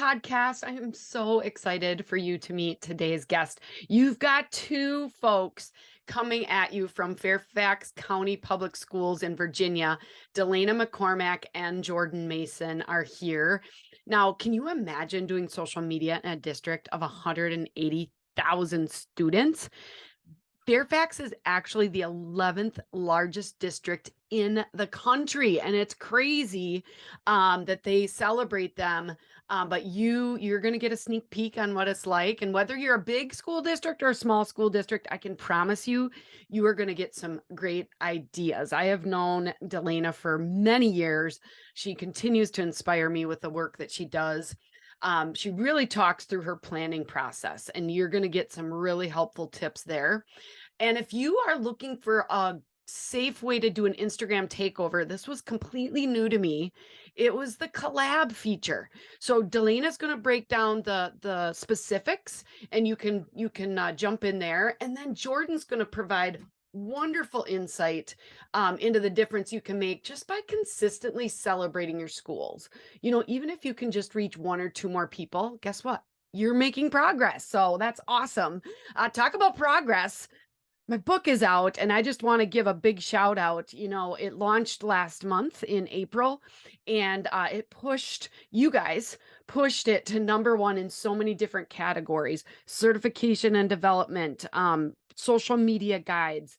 podcast. I am so excited for you to meet today's guest. You've got two folks coming at you from Fairfax County Public Schools in Virginia. Delaina McCormack and Jordan Mason are here. Now, can you imagine doing social media in a district of 180,000 students? Fairfax is actually the 11th largest district in the country, and it's crazy that they celebrate them. But you're going to get a sneak peek on what it's like, and whether you're a big school district or a small school district, I can promise you, you are going to get some great ideas. I have known Delaina for many years. She continues to inspire me with the work that she does. She really talks through her planning process, and you're going to get some really helpful tips there. And if you are looking for a safe way to do an Instagram takeover, this was completely new to me. It was the collab feature. So Delaina's going to break down the specifics, and you can jump in there, and then Jordan's going to provide wonderful insight into the difference you can make just by consistently celebrating your schools. Even if you can just reach one or two more people, guess what? You're making progress. So that's awesome. Talk about progress. My book is out, and I just want to give a big shout out. It launched last month in April, and you guys pushed it to number one in so many different categories: certification and development, social media guides,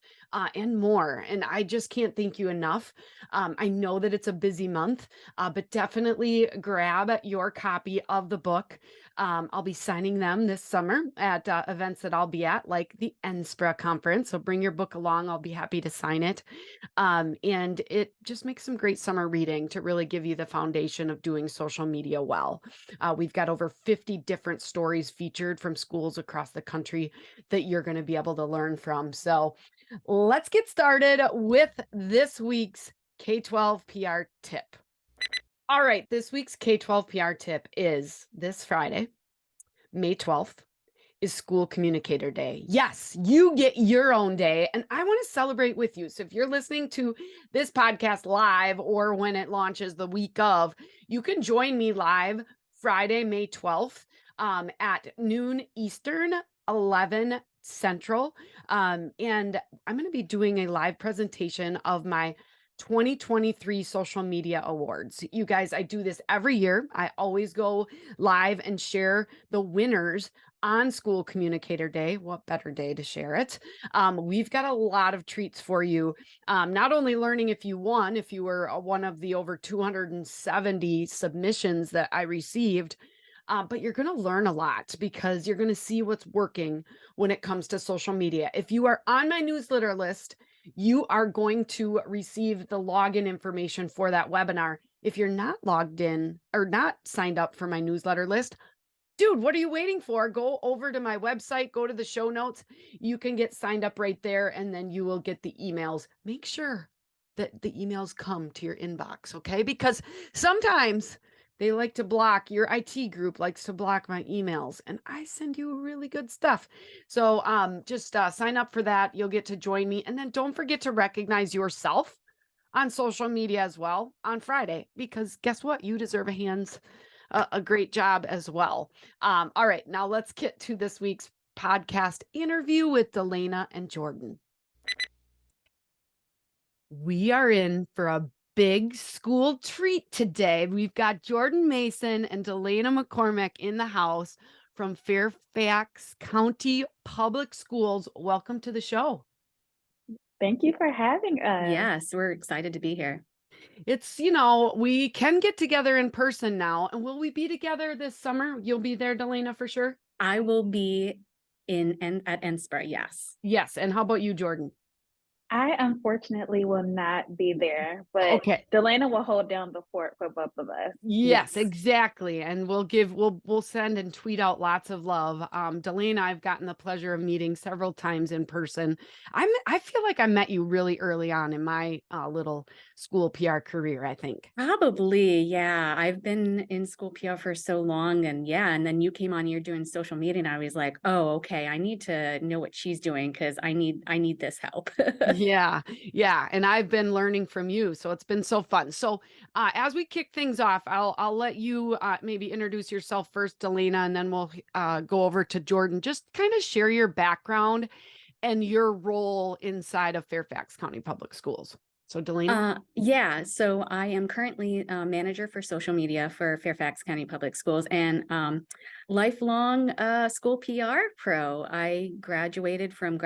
and more. And I just can't thank you enough. I know that it's a busy month, but definitely grab your copy of the book. I'll be signing them this summer at events that I'll be at, like the NSPRA conference. So bring your book along. I'll be happy to sign it. And it just makes some great summer reading to really give you the foundation of doing social media well. We've got over 50 different stories featured from schools across the country that you're going to be able to learn from. So let's get started with this week's K-12 PR tip. All right, this week's K-12 PR tip is this Friday, May 12th, is School Communicator Day. Yes, you get your own day, and I want to celebrate with you. So if you're listening to this podcast live or when it launches the week of, you can join me live Friday, May 12th at noon Eastern, 11 Central. And I'm going to be doing a live presentation of my 2023 social media awards. You guys, I do this every year. I always go live and share the winners on School Communicator Day. What better day to share it? We've got a lot of treats for you. Not only learning if you were one of the over 270 submissions that I received, but you're going to learn a lot because you're going to see what's working when it comes to social media. If you are on my newsletter list, you are going to receive the login information for that webinar. If you're not logged in or not signed up for my newsletter list, dude, what are you waiting for? Go over to my website, go to the show notes. You can get signed up right there, and then you will get the emails. Make sure that the emails come to your inbox, okay? Because sometimes they like to block, your IT group likes to block my emails, and I send you really good stuff. So just sign up for that. You'll get to join me. And then don't forget to recognize yourself on social media as well on Friday, because guess what? You deserve a great job as well. All right, now let's get to this week's podcast interview with Delaina and Jordan. We are in for a big school treat today. We've got Jordan Mason and Delaina McCormack in the house from Fairfax County Public Schools. Welcome to the show. Thank you for having us. Yes, we're excited to be here. It's, we can get together in person now. And will we be together this summer? You'll be there, Delaina, for sure? I will be at NSPRA, yes. Yes. And how about you, Jordan? I unfortunately will not be there, but Okay. Delaina will hold down the fort for both of us. Yes, exactly. And we'll send and tweet out lots of love. Delaina, I've gotten the pleasure of meeting several times in person. I feel like I met you really early on in my little school PR career, I think. Probably, yeah. I've been in school PR for so long, and then you came on, you're doing social media, and I was like, oh, okay, I need to know what she's doing because I need this help. Yeah, yeah, and I've been learning from you, so it's been so fun. So, as we kick things off, I'll let you maybe introduce yourself first, Delaina, and then we'll go over to Jordan. Just kind of share your background and your role inside of Fairfax County Public Schools. So, Delaina. Yeah, so I am currently manager for social media for Fairfax County Public Schools and lifelong school PR pro. I graduated from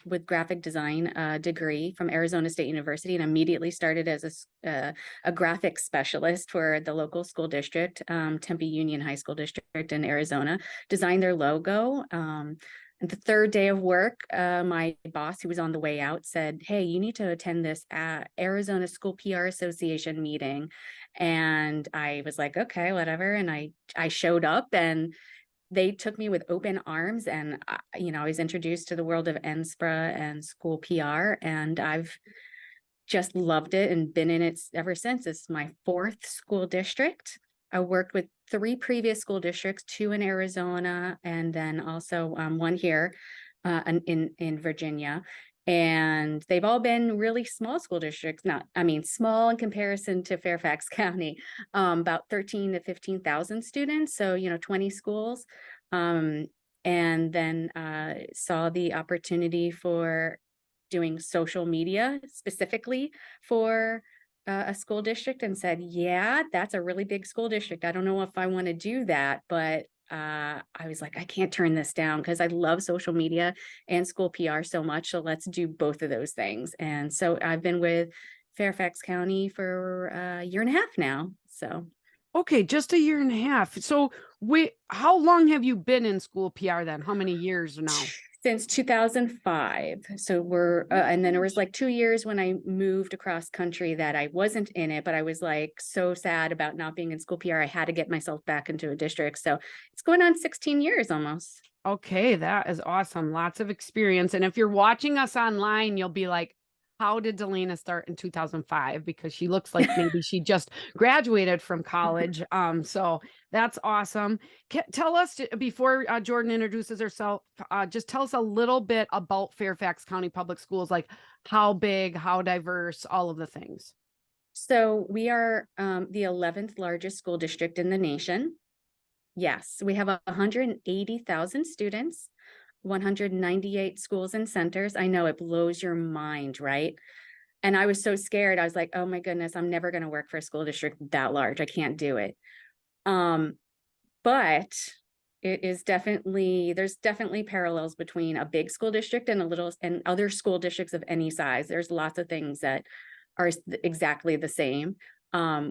with graphic design degree from Arizona State University and immediately started as a graphic specialist for the local school district, Tempe Union High School District in Arizona, designed their logo. The third day of work, my boss, who was on the way out, said, "Hey, you need to attend this Arizona School PR Association meeting." And I was like, "Okay, whatever." And I showed up, and they took me with open arms. And I was introduced to the world of NSPRA and school PR, and I've just loved it and been in it ever since. It's my fourth school district. I worked with 3 previous school districts, 2 in Arizona, and then also one here in Virginia. And they've all been really small school districts. Small in comparison to Fairfax County, about 13 to 15,000 students. So, 20 schools. And then saw the opportunity for doing social media specifically for a school district and said, yeah, that's a really big school district. I don't know if I want to do that, but I was like, I can't turn this down because I love social media and school PR so much. So let's do both of those things. And so I've been with Fairfax County for a year and a half now. So Okay, just a year and a half. So, how long have you been in school PR then? How many years now? since 2005. So and then there was like 2 years when I moved across country that I wasn't in it, but I was like so sad about not being in school PR. I had to get myself back into a district. So it's going on 16 years almost. Okay, that is awesome. Lots of experience. And if you're watching us online, you'll be like, how did Delaina start in 2005? Because she looks like maybe she just graduated from college. So that's awesome. Tell us before Jordan introduces herself, just tell us a little bit about Fairfax County Public Schools, like how big, how diverse, all of the things. So we are the 11th largest school district in the nation. Yes, we have 180,000 students, 198 schools and centers. I know it blows your mind, right? And I was so scared. I was like, oh my goodness, I'm never going to work for a school district that large. I can't do it. But there's definitely parallels between a big school district and other school districts of any size. There's lots of things that are exactly the same.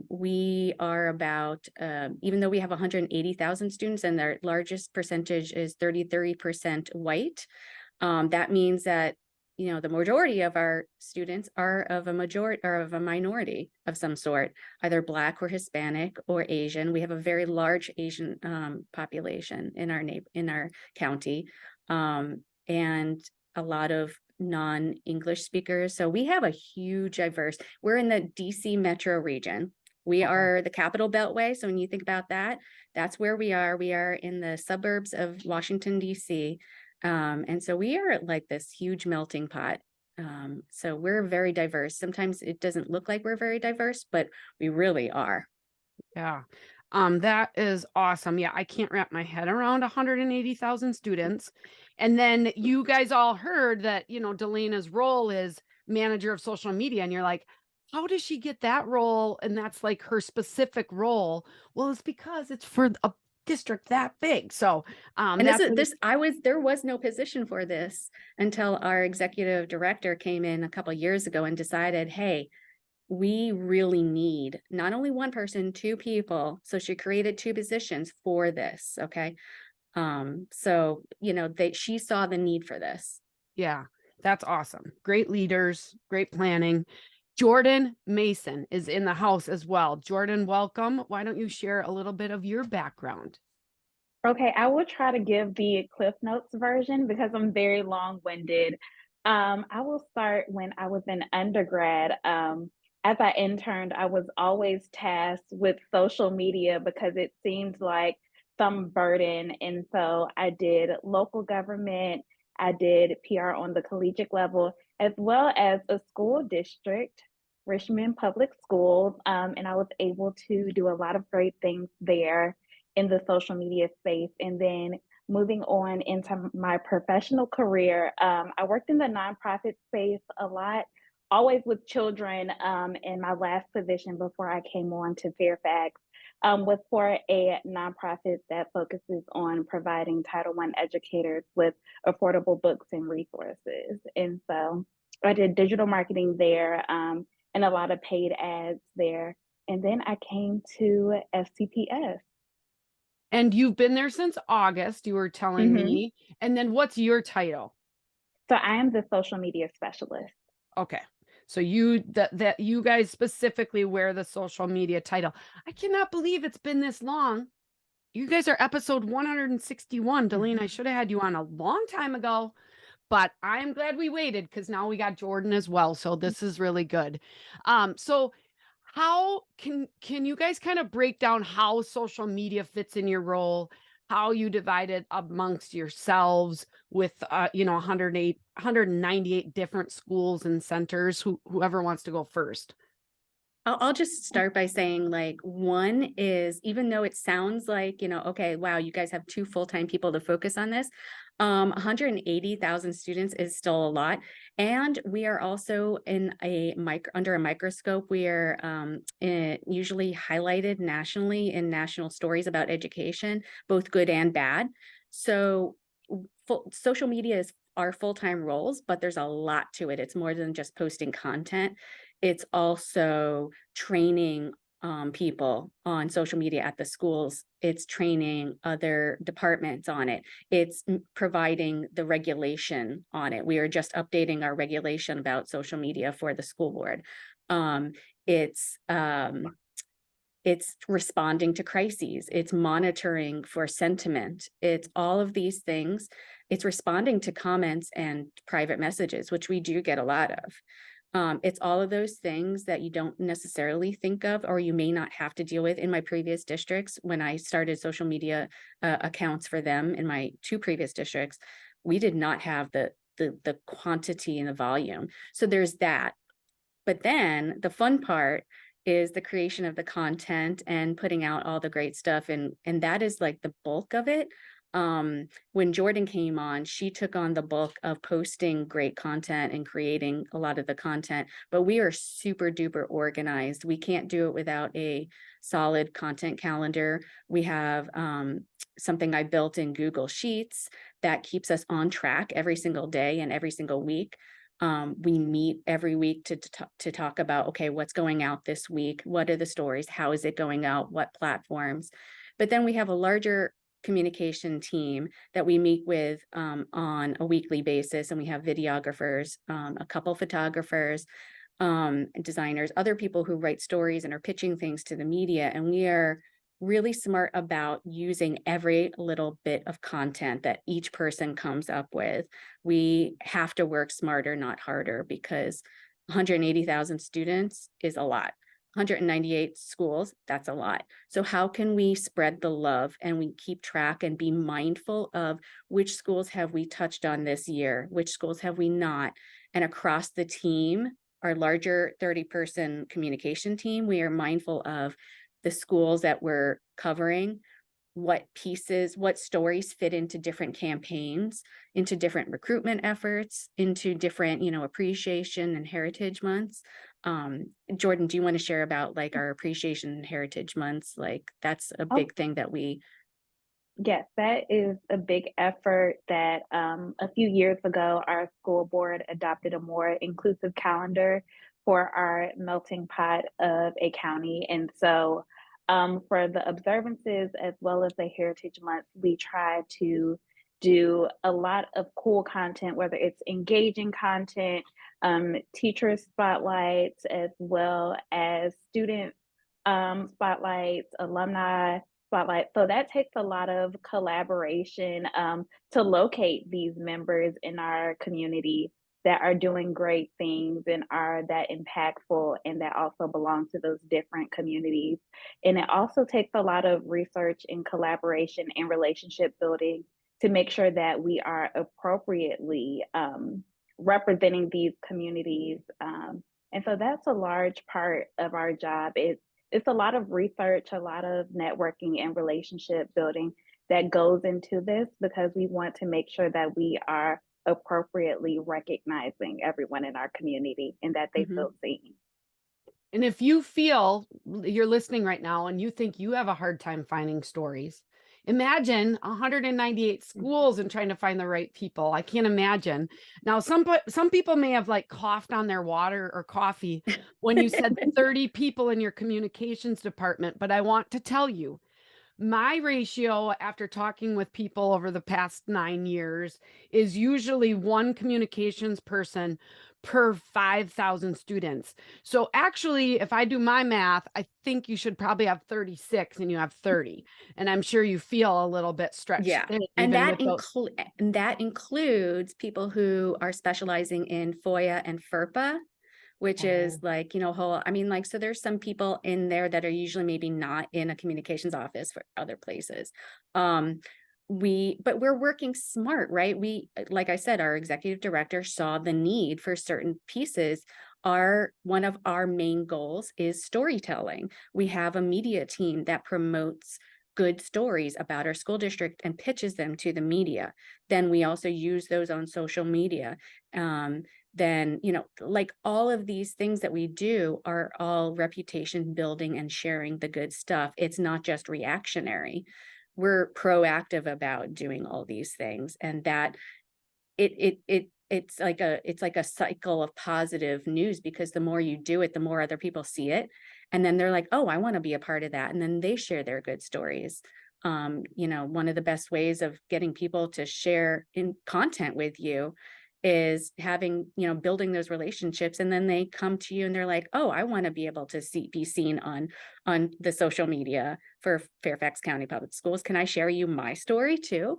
We are about, even though we have 180,000 students and their largest percentage is 30% white, that means that, the majority of our students are of a minority of some sort, either Black or Hispanic or Asian. We have a very large Asian population in our county, and a lot of non-English speakers. So we have a huge diverse. We're in the DC metro region. We are the Capital Beltway. So when you think about that, that's where we are. We are in the suburbs of Washington, DC. And so we are like this huge melting pot. So we're very diverse. Sometimes it doesn't look like we're very diverse, but we really are. Yeah. That is awesome. Yeah, I can't wrap my head around 180,000 students. And then you guys all heard that, Delaina's role is manager of social media. And you're like, how does she get that role? And that's like her specific role. Well, it's because it's for a district that big. So And that's there was no position for this until our executive director came in a couple of years ago and decided, hey, we really need not only one person, 2 people. So she created 2 positions for this. Okay. So, she saw the need for this. yeah, that's awesome. Great leaders, great planning. Jordan Mason is in the house as well. Jordan, welcome. Why don't you share a little bit of your background? Okay, I will try to give the Cliff Notes version because I'm very long-winded. I will start when I was in undergrad. As I interned, I was always tasked with social media because it seemed like some burden. And so I did local government I did PR on the collegiate level, as well as a school district, Richmond Public Schools, and I was able to do a lot of great things there in the social media space. And then moving on into my professional career, I worked in the nonprofit space a lot, always with children. And my last position before I came on to Fairfax was for a nonprofit that focuses on providing Title I educators with affordable books and resources. And so I did digital marketing there, and a lot of paid ads there. And then I came to FCPS. And you've been there since August, you were telling Mhm. me. And then what's your title? So I am the social media specialist. Okay. So that you guys specifically wear the social media title. I cannot believe it's been this long. You guys are episode 161. Delaina, I should have had you on a long time ago, but I'm glad we waited because now we got Jordan as well. So this is really good. So how can you guys kind of break down how social media fits in your role, how you divide it amongst yourselves with 198 different schools and centers, whoever wants to go first. I'll just start by saying, like, one is, even though it sounds like, okay, wow, you guys have two full-time people to focus on this. 180,000 students is still a lot. And we are also in under a microscope. We are usually highlighted nationally in national stories about education, both good and bad. So social media is our full-time roles, but there's a lot to it. It's more than just posting content. It's also training people on social media at the schools. It's training other departments on it. It's providing the regulation on it. We are just updating our regulation about social media for the school board. Um, it's responding to crises. It's monitoring for sentiment. It's all of these things. It's responding to comments and private messages, which we do get a lot of. It's all of those things that you don't necessarily think of, or you may not have to deal with. In my previous districts, when I started social media accounts for them in my two previous districts, we did not have the quantity and the volume. So there's that. But then the fun part is the creation of the content and putting out all the great stuff. And that is like the bulk of it. When Jordan came on, she took on the bulk of posting great content and creating a lot of the content, but we are super duper organized. We can't do it without a solid content calendar. We have something I built in Google Sheets that keeps us on track every single day and every single week. We meet every week to talk about, okay, what's going out this week? What are the stories? How is it going out? What platforms? But then we have a larger communication team that we meet with on a weekly basis, and we have videographers, a couple photographers, designers, other people who write stories and are pitching things to the media. And we are really smart about using every little bit of content that each person comes up with. We have to work smarter, not harder, because 180,000 students is a lot. 198 schools, that's a lot. So how can we spread the love and we keep track and be mindful of which schools have we touched on this year, which schools have we not? And across the team, our larger 30-person communication team, we are mindful of the schools that we're covering, what pieces, what stories fit into different campaigns, into different recruitment efforts, into different, appreciation and heritage months. Jordan, do you want to share about like our appreciation and heritage months? Like that's a Oh, big thing that we. yes, that is a big effort that a few years ago, our school board adopted a more inclusive calendar for our melting pot of a county. And so for the observances as well as the Heritage Month, we try to do a lot of cool content, whether it's engaging content, teacher spotlights, as well as student spotlights, alumni spotlight. So that takes a lot of collaboration to locate these members in our community that are doing great things and are that impactful and that also belong to those different communities. And it also takes a lot of research and collaboration and relationship building to make sure that we are appropriately representing these communities. And so that's a large part of our job. It's a lot of research, a lot of networking and relationship building that goes into this, because we want to make sure that we are appropriately recognizing everyone in our community and that they Mhm. feel seen. And if you feel you're listening right now and you think you have a hard time finding stories, imagine 198 schools and trying to find the right people. I can't imagine. Now, some people may have like coughed on their water or coffee when you said 30 people in your communications department, but I want to tell you, my ratio after talking with people over the past 9 years is usually one communications person per 5,000 students. So actually, if I do my math, I think you should probably have 36 and you have 30. And I'm sure you feel a little bit stretched Yeah. thin And even with those. that includes people who are specializing in FOIA and FERPA, which is Oh, like, so there's some people in there that are usually maybe not in a communications office for other places. But we're working smart, right? Like I said, our executive director saw the need for certain pieces. One of our main goals is storytelling. We have a media team that promotes good stories about our school district and pitches them to the media. Then we also use those on social media. Then, like all of these things that we do are all reputation building and sharing the good stuff. It's not just reactionary. We're proactive about doing all these things, and that it's like a cycle of positive news, because the more you do it, the more other people see it, and then they're like, oh, I want to be a part of that, and then they share their good stories. One of the best ways of getting people to share in content with you is building those relationships, and then they come to you and they're like, oh, I want to be able to be seen on the social media for Fairfax County Public Schools. Can I share you my story too?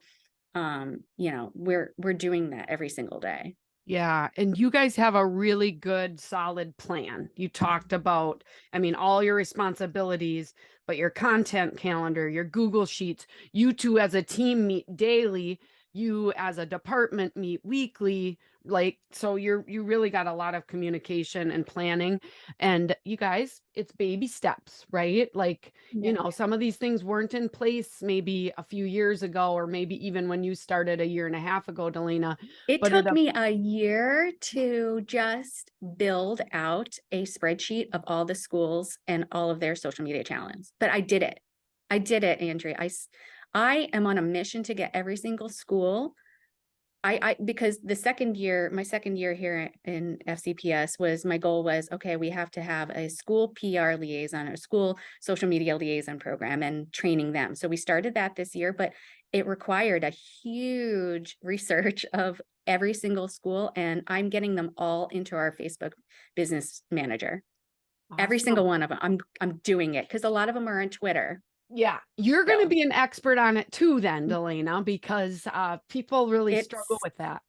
We're doing that every single day. yeah. And you guys have a really good, solid plan. You talked about, I mean, all your responsibilities, but your content calendar, your Google Sheets, you two as a team meet daily, you as a department meet weekly. Like, so you really got a lot of communication and planning. And you guys, it's baby steps, right? Like, Yeah. some of these things weren't in place maybe a few years ago, or maybe even when you started a year and a half ago, Delaina. It But took me a year to just build out a spreadsheet of all the schools and all of their social media challenges. But I did it. I did it, Andrea. I am on a mission to get every single school. Because my second year here in FCPS my goal was, okay, we have to have a school PR liaison, a school social media liaison program, and training them. So we started that this year, but it required a huge research of every single school, and I'm getting them all into our Facebook business manager. Every awesome. single one of them. I'm doing it because a lot of them are on Twitter. Yeah, you're going to So be an expert on it too, then, Delaina, because people really struggle it's with that.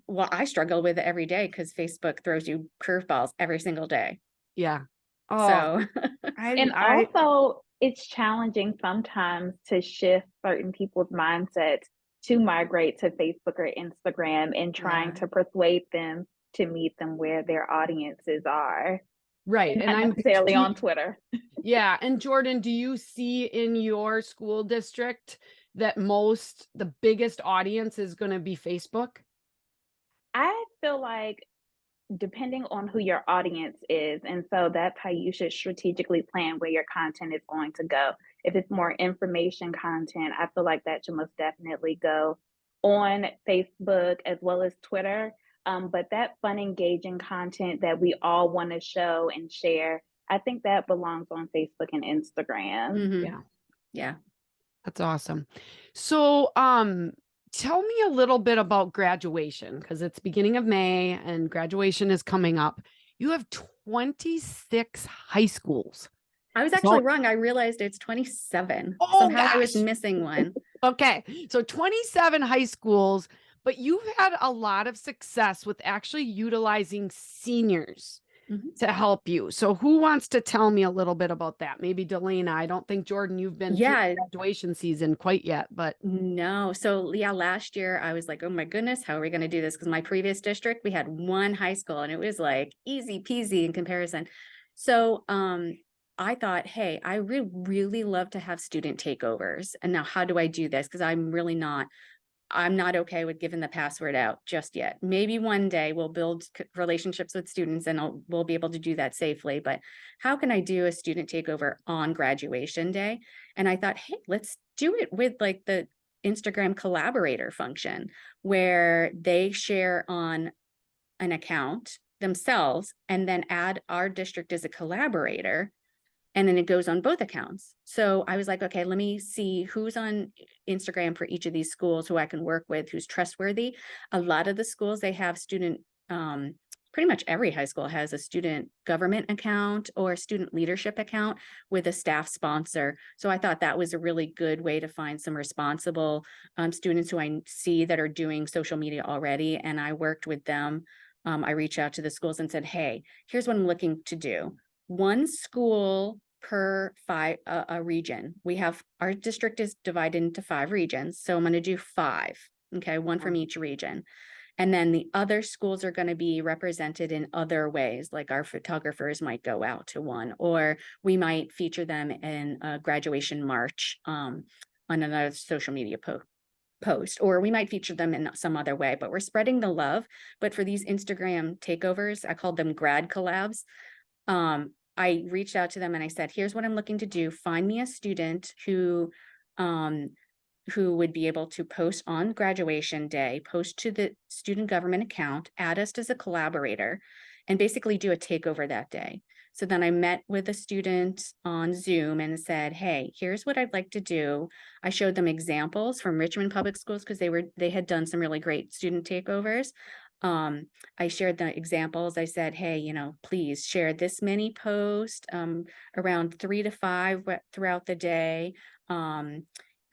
well, I struggle with it every day because Facebook throws you curveballs every single day. Yeah. Oh, So And I also, it's challenging sometimes to shift certain people's mindsets to migrate to Facebook or Instagram and trying yeah. to persuade them to meet them where their audiences are, right. and And not I'm necessarily do on Twitter. yeah, and Jordan, do you see in your school district that the biggest audience is going to be Facebook? I feel like depending on who your audience is, and so that's how you should strategically plan where your content is going to go. If it's more information content, I feel like that should most definitely go on Facebook as well as Twitter. But that fun, engaging content that we all want to show and share, I think that belongs on Facebook and Instagram. Mhm. Yeah. Yeah. That's awesome. So, tell me a little bit about graduation, because it's beginning of May and graduation is coming up. You have 26 high schools. I was So, actually wrong. I realized it's 27. oh Somehow I was gosh. missing one. Okay. So 27 high schools, but you've had a lot of success with actually utilizing seniors Mhm. to help you. So who wants to tell me a little bit about that? Maybe Delaina. I don't think Jordan, you've been through Yeah, graduation season quite yet, but no. So yeah, last year I was like, oh my goodness, how are we going to do this? Because my previous district, we had one high school and it was like easy peasy in comparison. So I thought, hey, I really love to have student takeovers. And now how do I do this? Because I'm not okay with giving the password out just yet. Maybe one day we'll build relationships with students and we'll be able to do that safely. But how can I do a student takeover on graduation day? And I thought, hey, let's do it with like the Instagram collaborator function where they share on an account themselves and then add our district as a collaborator, and then it goes on both accounts. So I was like, okay, let me see who's on Instagram for each of these schools who I can work with, who's trustworthy. A lot of the schools, they have pretty much every high school has a student government account or a student leadership account with a staff sponsor. So I thought that was a really good way to find some responsible students who I see that are doing social media already. And I worked with them. I reached out to the schools and said, hey, here's what I'm looking to do. One school per a region. We have our district is divided into 5 regions. So I'm going to do 5. Okay, one from each region. And then the other schools are going to be represented in other ways, like our photographers might go out to one, or we might feature them in a graduation march on another social media post, or we might feature them in some other way, but we're spreading the love. But for these Instagram takeovers, I called them grad collabs. I reached out to them and I said, here's what I'm looking to do. Find me a student who would be able to post on graduation day, post to the student government account, add us as a collaborator, and basically do a takeover that day. So then I met with a student on Zoom and said, hey, here's what I'd like to do. I showed them examples from Richmond Public Schools because they had done some really great student takeovers. I shared the examples. I said, hey, please share this many posts, around 3 to 5 throughout the day. I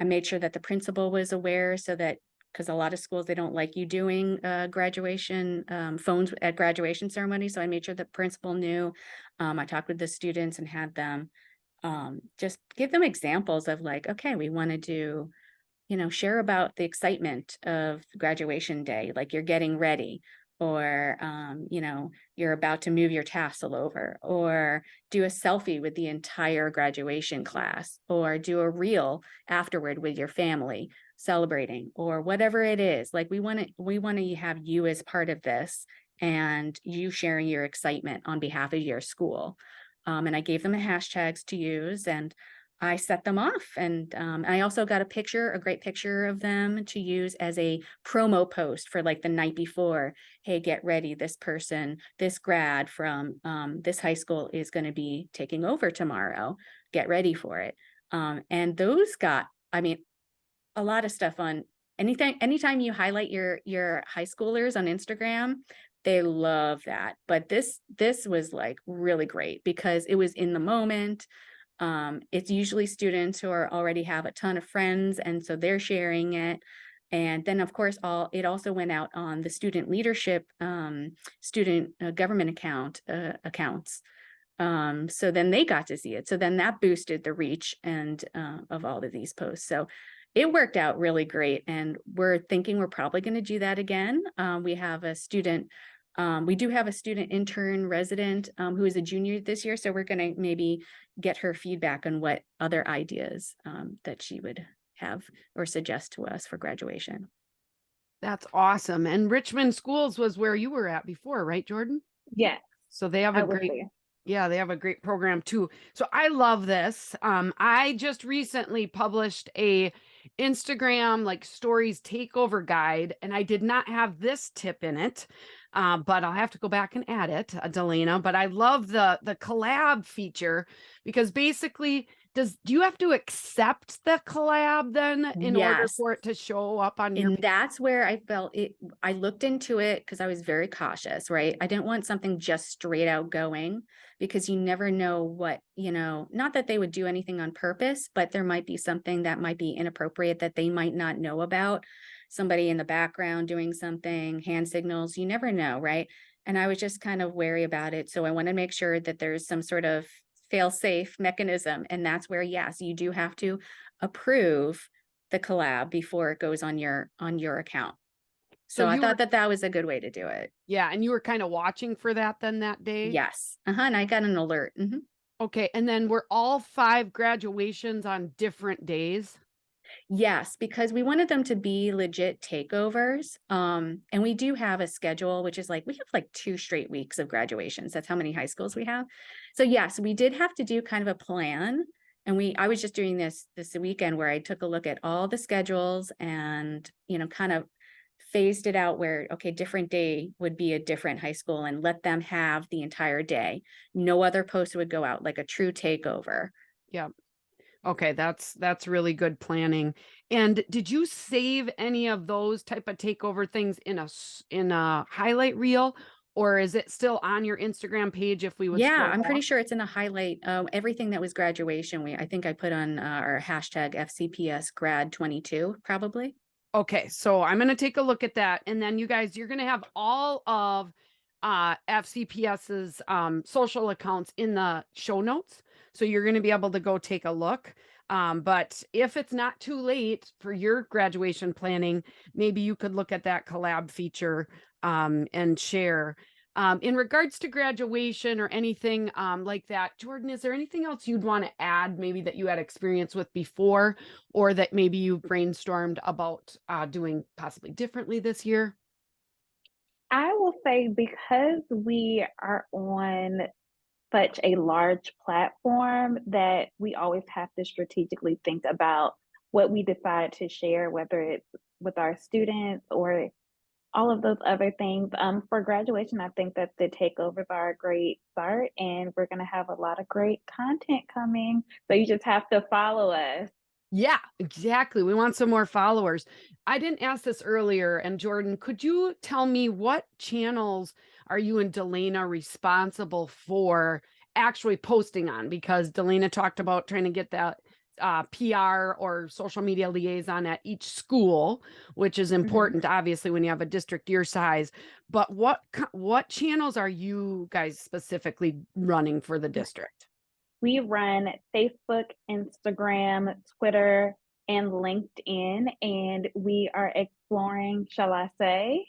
made sure that the principal was aware so that, because a lot of schools, they don't like you doing graduation phones at graduation ceremony. So I made sure the principal knew. I talked with the students and had them just give them examples of like, okay, we want to do, share about the excitement of graduation day, like you're getting ready, or, you're about to move your tassel over, or do a selfie with the entire graduation class, or do a reel afterward with your family celebrating, or whatever it is. Like we want to have you as part of this and you sharing your excitement on behalf of your school. And I gave them the hashtags to use, and I set them off. And I also got a great picture of them to use as a promo post for like the night before. Hey, get ready. This person, this grad from this high school is going to be taking over tomorrow. Get ready for it. And those got, a lot of stuff on anytime you highlight your high schoolers on Instagram, they love that. But this was like really great because it was in the moment. It's usually students who already have a ton of friends, and so they're sharing it. And then, of course, it also went out on the student leadership, student government accounts. So then they got to see it. So then that boosted the reach and of all of these posts. So it worked out really great, and we're thinking we're probably going to do that again. We have a student. We do have a student intern resident who is a junior this year, so we're going to maybe get her feedback on what other ideas that she would have or suggest to us for graduation. that's awesome. And Richmond Schools was where you were at before, right, Jordan? Yes, So they have I a was great, there. yeah, they have a great program too. So I love this. I just recently published a Instagram like stories takeover guide, and I did not have this tip in it. But I'll have to go back and add it, Delaina. But I love the collab feature because basically, do you have to accept the collab then in order Yes. for it to show up on your And that's where I felt it. I looked into it because I was very cautious, right? I didn't want something just straight out going because you never know what, not that they would do anything on purpose, but there might be something that might be inappropriate that they might not know about. Somebody in the background doing something, hand signals, you never know, right? And I was just kind of wary about it. So I want to make sure that there's some sort of fail-safe mechanism. And that's where, yes, you do have to approve the collab before it goes on your account. So So I you were, thought that that was a good way to do it. yeah, and you were kind of watching for that then that day? Yes. And I got an alert. Okay, and then were all 5 graduations on different days? Yes, because we wanted them to be legit takeovers. And we do have a schedule, which is like we have like 2 straight weeks of graduations. That's how many high schools we have. So yes, we did have to do kind of a plan. And I was just doing this weekend where I took a look at all the schedules and, kind of phased it out where, okay, different day would be a different high school and let them have the entire day. No other post would go out, like a true takeover. Yeah. Okay, that's really good planning. And did you save any of those type of takeover things in a highlight reel, or is it still on your Instagram page if we would Yeah, scroll I'm pretty down? sure it's in a highlight. Everything that was graduation, I think I put on our hashtag FCPS grad 22, probably. Okay, so I'm going to take a look at that, and then you guys, you're going to have all of FCPS's social accounts in the show notes, so you're going to be able to go take a look. But if it's not too late for your graduation planning, maybe you could look at that collab feature and share. In regards to graduation or anything like that, Jordan, is there anything else you'd want to add, maybe that you had experience with before, or that maybe you brainstormed about doing possibly differently this year? I will say because we are on such a large platform that we always have to strategically think about what we decide to share, whether it's with our students or all of those other things. For graduation, I think that the takeovers are a great start, and we're going to have a lot of great content coming. So you just have to follow us. Yeah, exactly. We want some more followers. I didn't ask this earlier. And Jordan, could you tell me what channels are you and Delaina responsible for actually posting on? Because Delaina talked about trying to get that PR or social media liaison at each school, which is Mhm. important, obviously, when you have a district your size. But what channels are you guys specifically running for the district? We run Facebook, Instagram, Twitter, and LinkedIn, and we are exploring, shall I say,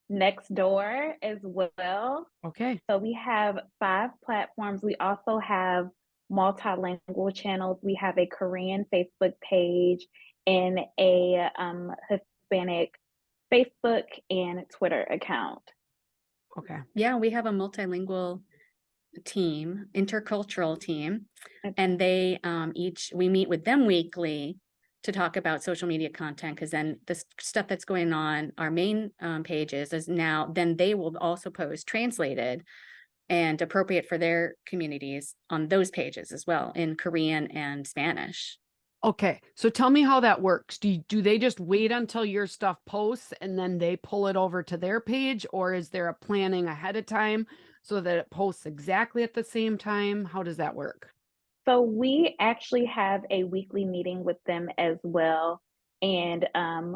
next door as well. Okay. So we have 5 platforms. We also have multilingual channels. We have a Korean Facebook page and a Hispanic Facebook and Twitter account. Okay. Yeah, we have a multilingual team, intercultural team, Okay. and we meet with them weekly to talk about social media content, because then the stuff that's going on our main pages is now then they will also post translated and appropriate for their communities on those pages as well in Korean and Spanish. Okay, so tell me how that works. Do they just wait until your stuff posts and then they pull it over to their page, or is there a planning ahead of time so that it posts exactly at the same time? How does that work? So we actually have a weekly meeting with them as well. And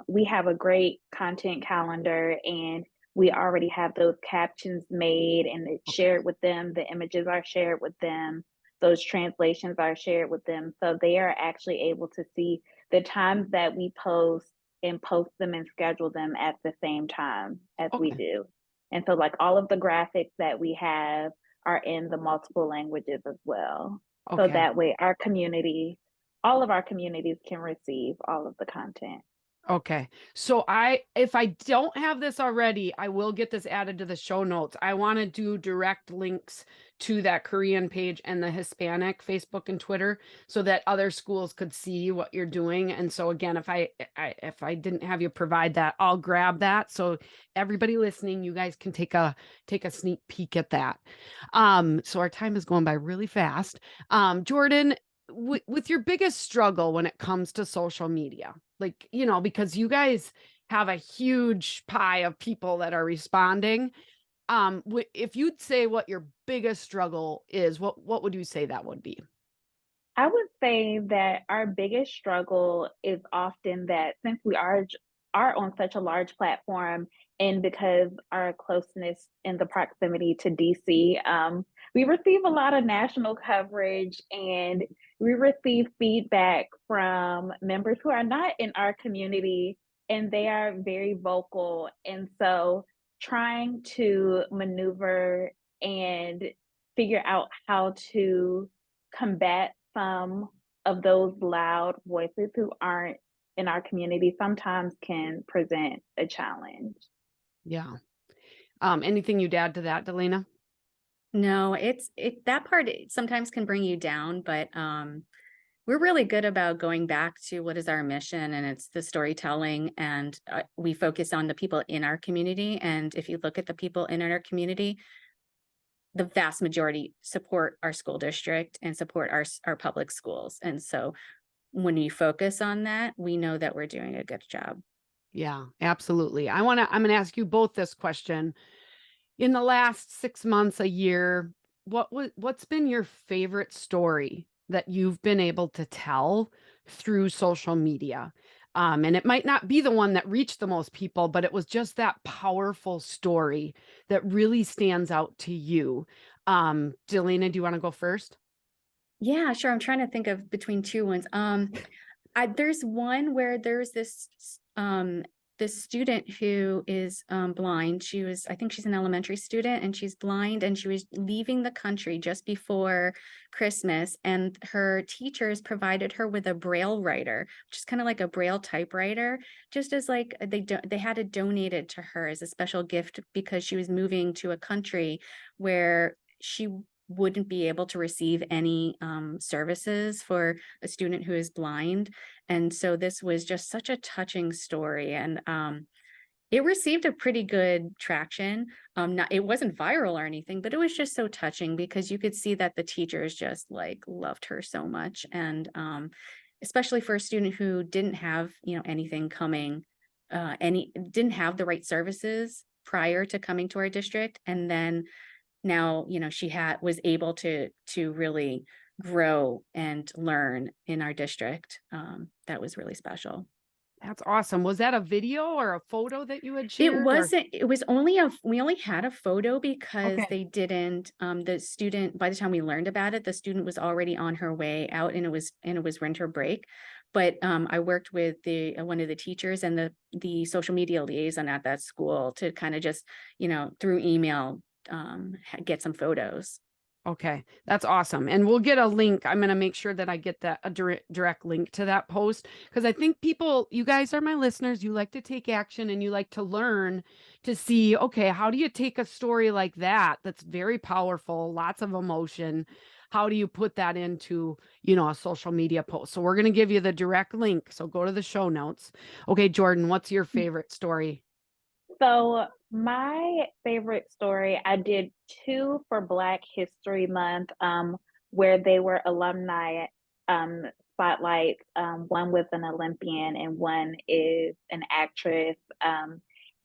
we have a great content calendar, and we already have those captions made and it's Okay. shared with them. The images are shared with them. Those translations are shared with them. So they are actually able to see the times that we post and post them and schedule them at the same time as we Okay. do. And so, like, all of the graphics that we have are in the multiple languages as well. So Okay. that way our community, all of our communities can receive all of the content. Okay. So if I don't have this already, I will get this added to the show notes. I want to do direct links to that Korean page and the Hispanic Facebook and Twitter so that other schools could see what you're doing. And so again, if I didn't have you provide that, I'll grab that. So everybody listening, you guys can take a sneak peek at that. So our time is going by really fast. Jordan, with your biggest struggle when it comes to social media, like, because you guys have a huge pie of people that are responding. If you'd say what your biggest struggle is, what would you say that would be? I would say that our biggest struggle is often that since we are on such a large platform And because our closeness in the proximity to DC, we receive a lot of national coverage, and we receive feedback from members who are not in our community, and they are very vocal. And so trying to maneuver and figure out how to combat some of those loud voices who aren't in our community sometimes can present a challenge. Yeah. Anything you'd add to that, Delaina? No, that part sometimes can bring you down, but we're really good about going back to what is our mission, and it's the storytelling, and we focus on the people in our community. And if you look at the people in our community, the vast majority support our school district and support our public schools. And so when we focus on that, we know that we're doing a good job. Yeah, absolutely. I'm going to ask you both this question. In the last 6 months, a year, what's been your favorite story that you've been able to tell through social media? And it might not be the one that reached the most people, but it was just that powerful story that really stands out to you. Delina, do you want to go first? Yeah, sure. I'm trying to think of between two ones. There's one where there's this student who is blind. I think she's an elementary student, and she's blind, and she was leaving the country just before Christmas, and her teachers provided her with a Braille writer, which is kind of like a Braille typewriter, just as like they had it donated to her as a special gift because she was moving to a country where she wouldn't be able to receive any services for a student who is blind. And so this was just such a touching story, and it received a pretty good traction. It wasn't viral or anything, but it was just so touching because you could see that the teachers just like loved her so much. And especially for a student who didn't have, anything coming, didn't have the right services prior to coming to our district. And then now, she was able to really grow and learn in our district. That was really special. That's awesome. Was that a video or a photo that you had shared? It was we only had a photo because Okay. they didn't, the student, by the time we learned about it, the student was already on her way out, and it was winter break. But I worked with one of the teachers and the social media liaison at that school to kind of just, through email, get some photos. Okay, that's awesome. And we'll get a link. I'm going to make sure that I get a direct link to that post because I think you guys are my listeners. You like to take action and you like to learn to see, okay, how do you take a story like that that's very powerful, lots of emotion? How do you put that into, a social media post? So we're going to give you the direct link. So go to the show notes. Okay, Jordan, what's your favorite story? So my favorite story, I did two for Black History Month, where they were alumni spotlights. One was an Olympian and one is an actress.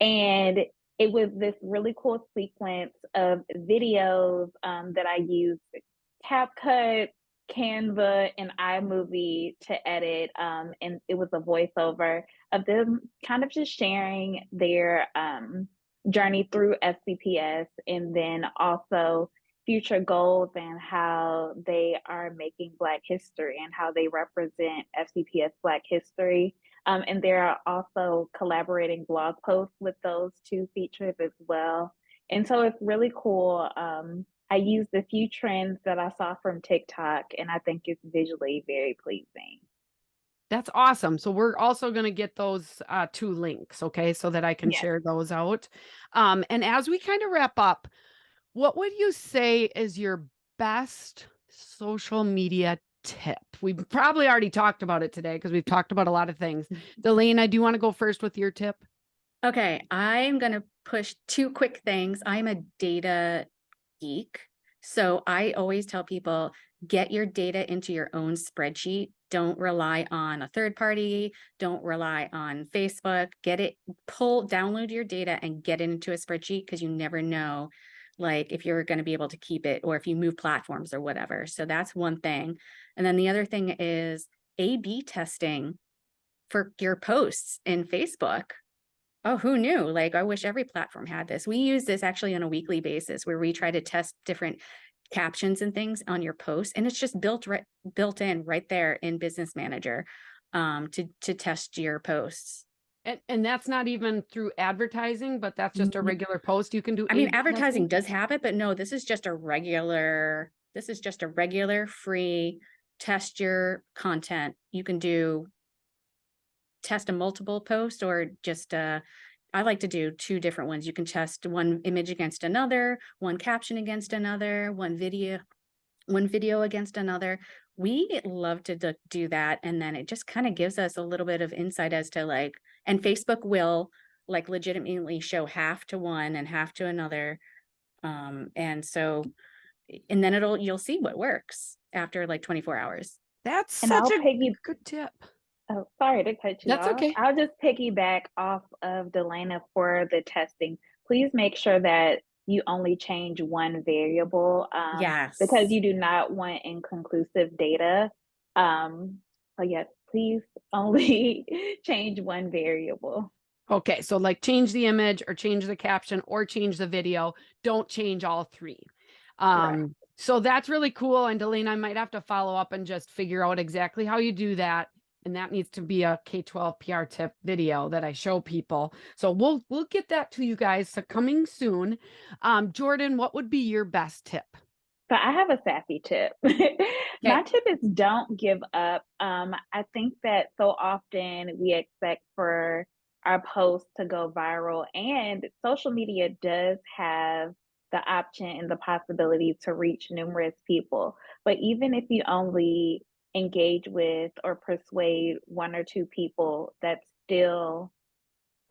And it was this really cool sequence of videos that I used CapCut, Canva, and iMovie to edit. And it was a voiceover of them kind of just sharing their journey through SCPS, and then also future goals and how they are making Black history and how they represent FCPS Black history. And there are also collaborating blog posts with those two features as well. And so it's really cool. I used a few trends that I saw from TikTok, and I think it's visually very pleasing. That's awesome. So we're also going to get those two links, okay, so that I can Yes. share those out. And as we kind of wrap up, what would you say is your best social media tip? We've probably already talked about it today because we've talked about a lot of things. Delaina, do you want to go first with your tip? Okay, I'm going to push two quick things. I'm a data geek. So I always tell people, get your data into your own spreadsheet. Don't rely on a third party. Don't rely on Facebook. Download your data and get it into a spreadsheet because you never know, like if you're going to be able to keep it or if you move platforms or whatever. So that's one thing. And then the other thing is A/B testing for your posts in Facebook. Oh, who knew? Like, I wish every platform had this. We use this actually on a weekly basis where we try to test different captions and things on your posts, and it's just built in right there in Business Manager, to test your posts. And that's not even through advertising, but that's just a regular post. You can do I mean, A/B advertising testing. does have it, but no, this is just a regular free test your content. You can do test a multiple post or just I like to do two different ones. You can test one image against another, one caption against another, one video against another. We love to do that. And then it just kind of gives us a little bit of insight as to like, and Facebook will like legitimately show half to one and half to another. And so, and then you'll see what works after like 24 hours. That's And such I'll a piggy good tip. Oh, sorry to cut you That's off. okay. I'll just piggyback off of Delaina for the testing. Please make sure that you only change one variable, because Yes. you do not want inconclusive data. So yes, please only change one variable. Okay, so like change the image or change the caption or change the video. Don't change all three. Correct. So that's really cool. And Delane, I might have to follow up and just figure out exactly how you do that. And that needs to be a K-12 PR tip video that I show people. So we'll get that to you guys. So coming soon. Jordan, what would be your best tip? So I have a sassy tip. My Okay. tip is don't give up. I think that so often we expect for our posts to go viral, and social media does have the option and the possibility to reach numerous people. But even if you only engage with or persuade one or two people, that's still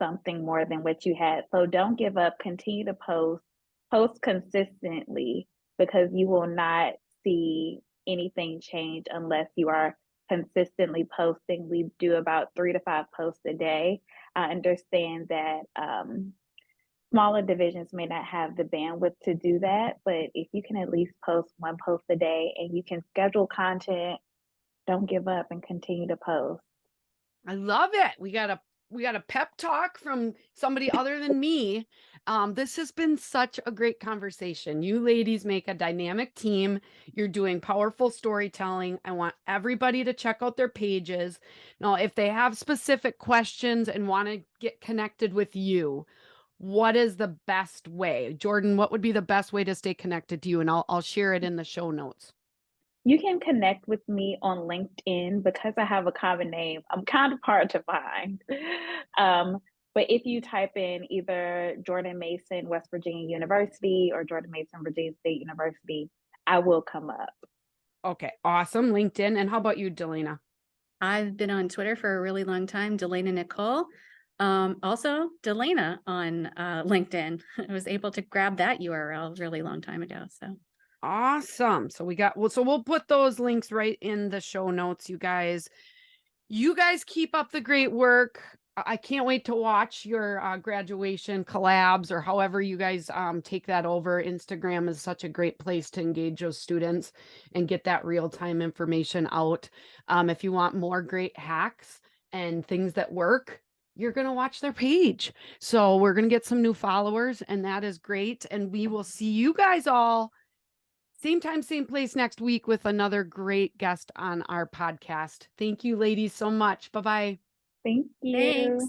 something more than what you had. So don't give up. Continue to post consistently, because you will not see anything change unless you are consistently posting. We do about 3 to 5 posts a day. I understand that smaller divisions may not have the bandwidth to do that, but if you can at least post one post a day and you can schedule content, don't give up and continue to post. I love it. We got a pep talk from somebody other than me. This has been such a great conversation. You ladies make a dynamic team. You're doing powerful storytelling. I want everybody to check out their pages. Now, if they have specific questions and want to get connected with you, what is the best way? Jordan, what would be the best way to stay connected to you? And I'll share it in the show notes. You can connect with me on LinkedIn because I have a common name. I'm kind of hard to find. Um, but if you type in either Jordan Mason, West Virginia University, or Jordan Mason, Virginia State University, I will come up. Okay, awesome. LinkedIn. And how about you, Delana? I've been on Twitter for a really long time, Delaina Nicole. Also Delaina on LinkedIn. I was able to grab that URL a really long time ago. So Awesome. So we'll put those links right in the show notes, you guys. You guys keep up the great work. I can't wait to watch your graduation collabs or however you guys take that over. Instagram is such a great place to engage those students and get that real-time information out. If you want more great hacks and things that work, you're going to watch their page. So we're going to get some new followers, and that is great. And we will see you guys all same time, same place next week with another great guest on our podcast. Thank you, ladies, so much. Bye bye. Thank you. thanks.